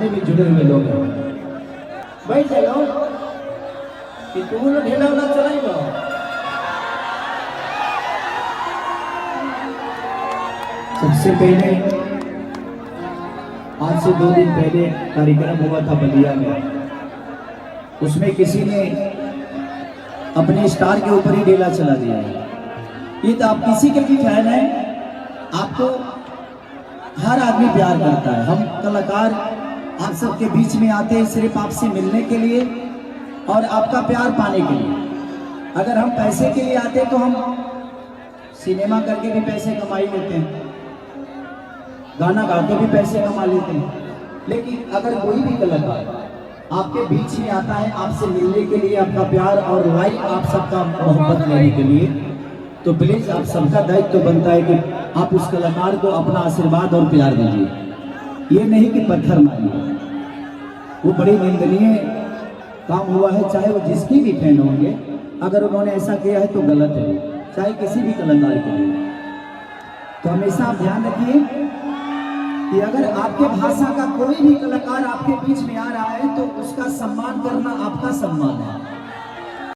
जितने भी जुड़े हुए लोग हैं बैठ जाओ कि तुम लोग ढेला वाला चलाएगा। सबसे पहले आज से 2 दिन पहले कार्यक्रम हुआ था बलिया में, उसमें किसी ने अपने स्टार के ऊपर ही ढेला चला दिया है। ये तो आप किसी के भी फैन हैं, आपको हर आदमी प्यार करता है। हम कलाकार आप सबके बीच में आते हैं सिर्फ आपसे मिलने के लिए और आपका प्यार पाने के लिए। अगर हम पैसे के लिए आते तो हम सिनेमा करके भी पैसे कमा ही लेते हैं, गाना गा के भी पैसे कमा लेते हैं। लेकिन अगर कोई भी कलाकार आपके बीच में आता है आपसे मिलने के लिए, आपका प्यार और लाइक आप सबका मोहब्बत लेने के लिए, तो प्लीज आप सबका दायित्व बनता है कि आप उस कलाकार को अपना आशीर्वाद और प्यार दीजिए। ये नहीं कि पत्थर मारिए, वो बड़ी निंदनीय काम हुआ है। चाहे वो जिसकी भी फैन होंगे, अगर उन्होंने ऐसा किया है तो गलत है, चाहे किसी भी कलाकार के लिए। तो हमेशा आप ध्यान रखिए कि अगर आपके भाषा का कोई भी कलाकार आपके बीच में आ रहा है तो उसका सम्मान करना आपका सम्मान है।